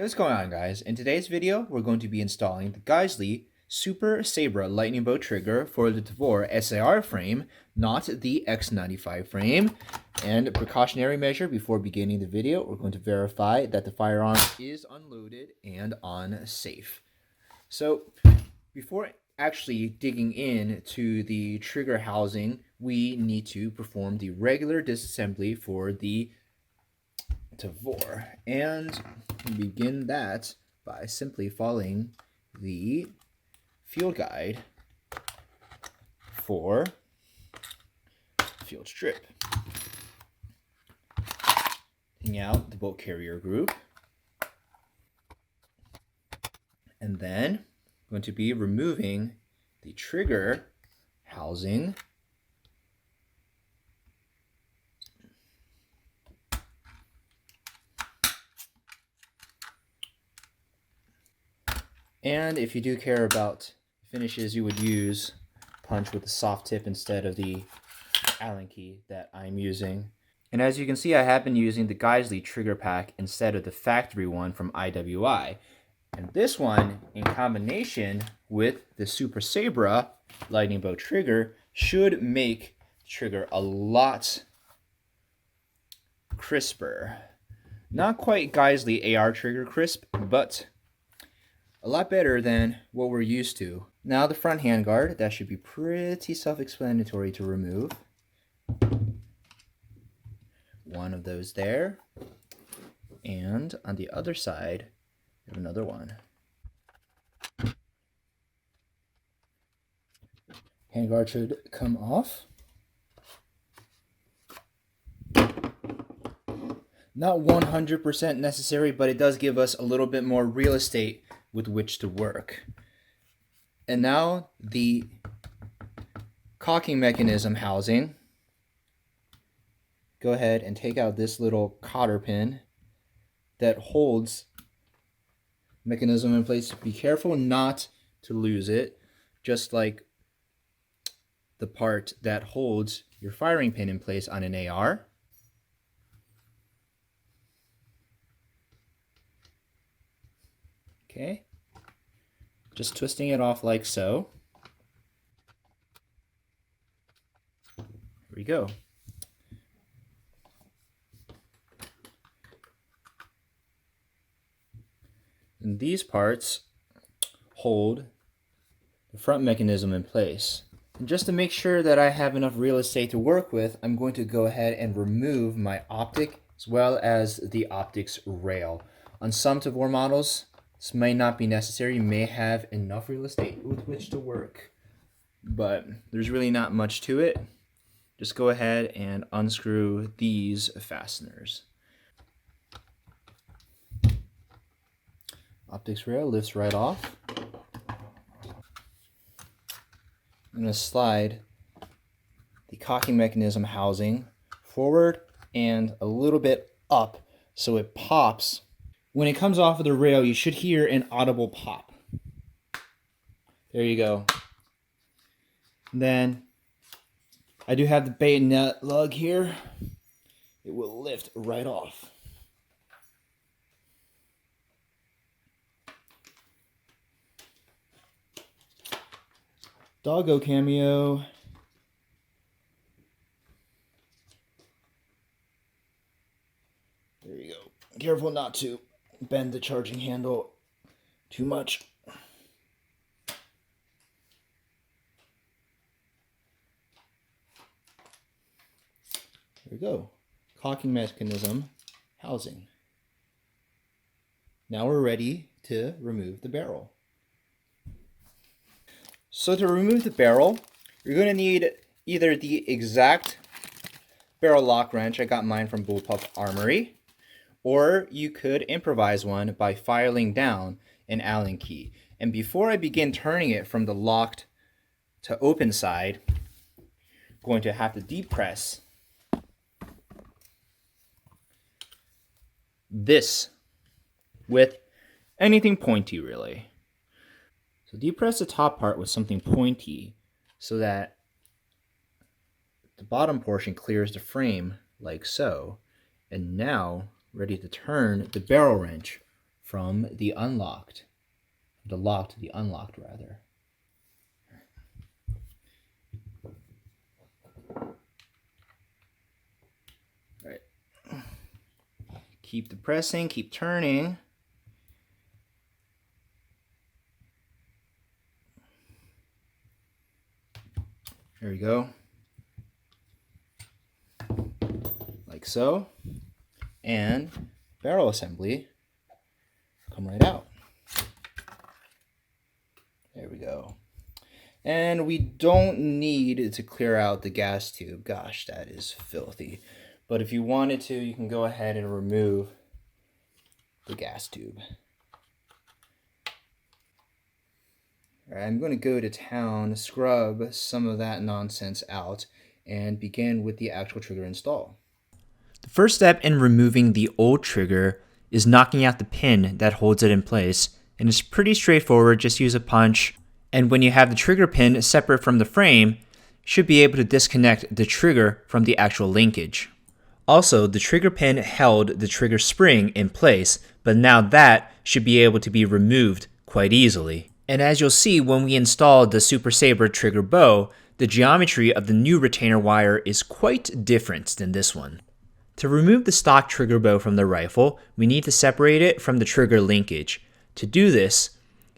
Hey, what's going on, guys? In today's video, we're going to be installing the Geissele Super Sabra lightning bolt trigger for the Tavor SAR frame, not the X95 frame. And a precautionary measure before beginning the video, we're going to verify that the firearm is unloaded and on safe. So before actually digging into the trigger housing, we need to perform the regular disassembly for the Tavor, and begin that by simply following the field guide for field strip. Taking out the bolt carrier group, and then I'm going to be removing the trigger housing and if you do care about finishes, you would use punch with a soft tip instead of the Allen key that I'm using. And as you can see, I have been using the Geissele trigger pack instead of the factory one from IWI. And this one, in combination with the Super Sabra lightning bolt trigger, should make the trigger a lot crisper. Not quite Geissele AR trigger crisp, but a lot better than what we're used to. Now the front handguard, that should be pretty self-explanatory to remove. One of those there. And on the other side, we have another one. Handguard should come off. Not 100% necessary, but it does give us a little bit more real estate with which to work. And now the cocking mechanism housing. Go ahead and take out this little cotter pin that holds the mechanism in place. Be careful not to lose it, just like the part that holds your firing pin in place on an AR. Okay, just twisting it off like so. Here we go. And these parts hold the front mechanism in place. And just to make sure that I have enough real estate to work with, I'm going to go ahead and remove my optic as well as the optics rail. On some Tavor models, this may not be necessary. You may have enough real estate with which to work, but there's really not much to it. Just go ahead and unscrew these fasteners. Optics rail lifts right off. I'm going to slide the cocking mechanism housing forward and a little bit up so it pops. When it comes off of the rail, you should hear an audible pop. There you go. And then I do have the bayonet lug here. It will lift right off. Doggo cameo. There you go. Careful not to bend the charging handle too much. There we go. Cocking mechanism housing. Now we're ready to remove the barrel. So to remove the barrel, you're going to need either the exact barrel lock wrench. I got mine from Bullpup Armory. Or you could improvise one by filing down an Allen key. And before I begin turning it from the locked to open side, I'm going to have to depress this with anything pointy, really. So depress the top part with something pointy so that the bottom portion clears the frame like so. And now ready to turn the barrel wrench from the unlocked. The locked to the unlocked, rather. All right. Keep depressing, keep turning. There we go. Like so. And barrel assembly come right out. There we go. And we don't need to clear out the gas tube. Gosh, that is filthy. But if you wanted to, you can go ahead and remove the gas tube. All right, I'm going to go to town, scrub some of that nonsense out, and begin with the actual trigger install. The first step in removing the old trigger is knocking out the pin that holds it in place, and it's pretty straightforward. Just use a punch, and when you have the trigger pin separate from the frame, you should be able to disconnect the trigger from the actual linkage. Also, the trigger pin held the trigger spring in place, but now that should be able to be removed quite easily. And as you'll see when we install the Super Sabra trigger bow, the geometry of the new retainer wire is quite different than this one. To remove the stock trigger bow from the rifle, we need to separate it from the trigger linkage. To do this,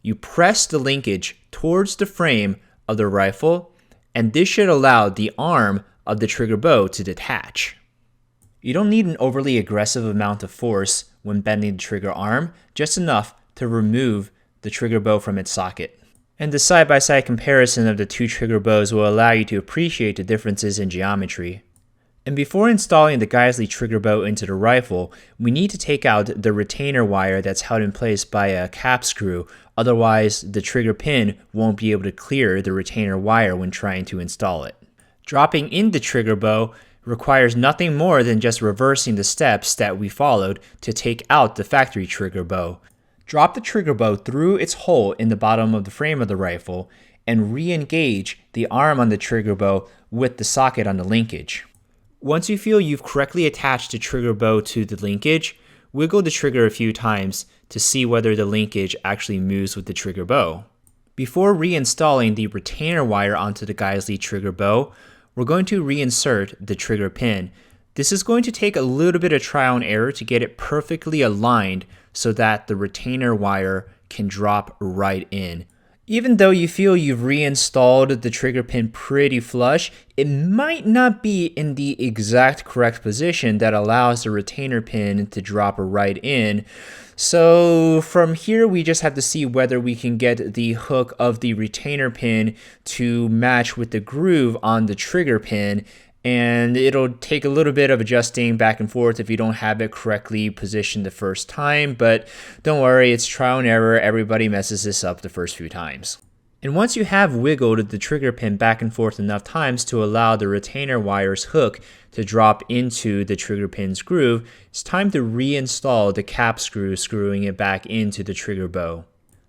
you press the linkage towards the frame of the rifle, and this should allow the arm of the trigger bow to detach. You don't need an overly aggressive amount of force when bending the trigger arm, just enough to remove the trigger bow from its socket. And the side-by-side comparison of the two trigger bows will allow you to appreciate the differences in geometry. And before installing the Geissele trigger bow into the rifle, we need to take out the retainer wire that's held in place by a cap screw, otherwise the trigger pin won't be able to clear the retainer wire when trying to install it. Dropping in the trigger bow requires nothing more than just reversing the steps that we followed to take out the factory trigger bow. Drop the trigger bow through its hole in the bottom of the frame of the rifle and re-engage the arm on the trigger bow with the socket on the linkage. Once you feel you've correctly attached the trigger bow to the linkage, wiggle the trigger a few times to see whether the linkage actually moves with the trigger bow. Before reinstalling the retainer wire onto the Geissele trigger bow, we're going to reinsert the trigger pin. This is going to take a little bit of trial and error to get it perfectly aligned so that the retainer wire can drop right in. Even though you feel you've reinstalled the trigger pin pretty flush, it might not be in the exact correct position that allows the retainer pin to drop right in. So from here, we just have to see whether we can get the hook of the retainer pin to match with the groove on the trigger pin. And it'll take a little bit of adjusting back and forth if you don't have it correctly positioned the first time, but don't worry, it's trial and error. Everybody messes this up the first few times. And once you have wiggled the trigger pin back and forth enough times to allow the retainer wire's hook to drop into the trigger pin's groove, it's time to reinstall the cap screw, screwing it back into the trigger bow.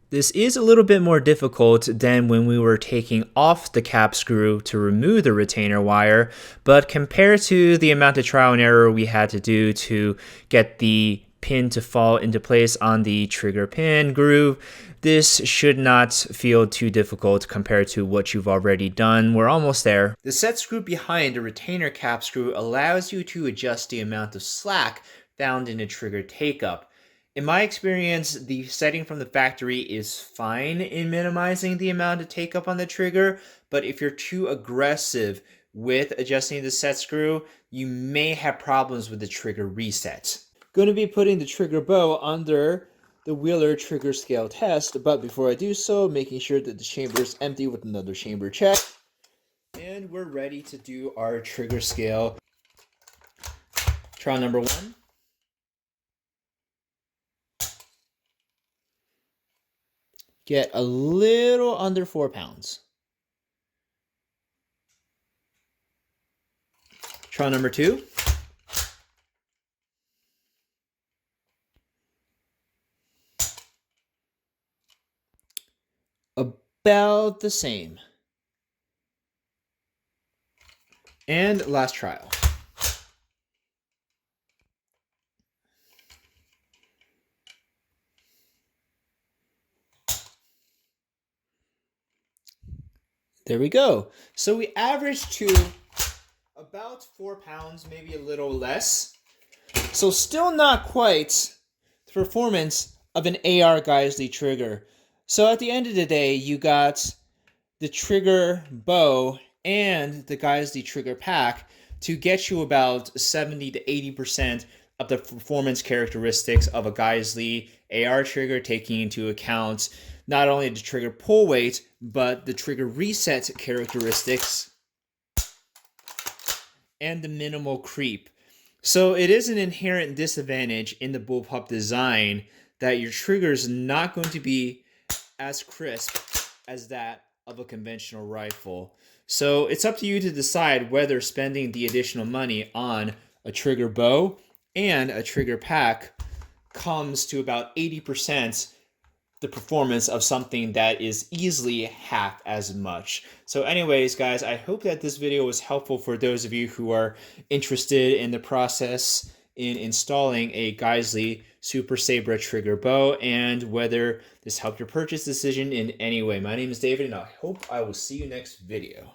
This is a little bit more difficult than when we were taking off the cap screw to remove the retainer wire, but compared to the amount of trial and error we had to do to get the pin to fall into place on the trigger pin groove, this should not feel too difficult compared to what you've already done. We're almost there. The set screw behind the retainer cap screw allows you to adjust the amount of slack found in the trigger take-up. In my experience, the setting from the factory is fine in minimizing the amount of take-up on the trigger, but if you're too aggressive with adjusting the set screw, you may have problems with the trigger reset. Going to be putting the trigger bow under the Wheeler trigger scale test, but before I do so, making sure that the chamber is empty with another chamber check. And we're ready to do our trigger scale. Trial number 1. Get a little under 4 pounds. Trial number 2. About the same. And last trial. There we go. So we averaged to about 4 pounds, maybe a little less. So still not quite the performance of an AR Geissele trigger. So at the end of the day, you got the trigger bow and the Geissele trigger pack to get you about 70 to 80% of the performance characteristics of a Geissele AR trigger, taking into account not only the trigger pull weight, but the trigger reset characteristics and the minimal creep. So it is an inherent disadvantage in the Bullpup design that your trigger is not going to be as crisp as that of a conventional rifle. So it's up to you to decide whether spending the additional money on a trigger bow and a trigger pack comes to about 80% the performance of something that is easily half as much. So anyways, guys, I hope that this video was helpful for those of you who are interested in the process in installing a Geissele Super Sabra trigger bow and whether this helped your purchase decision in any way. My name is David, and I hope I will see you next video.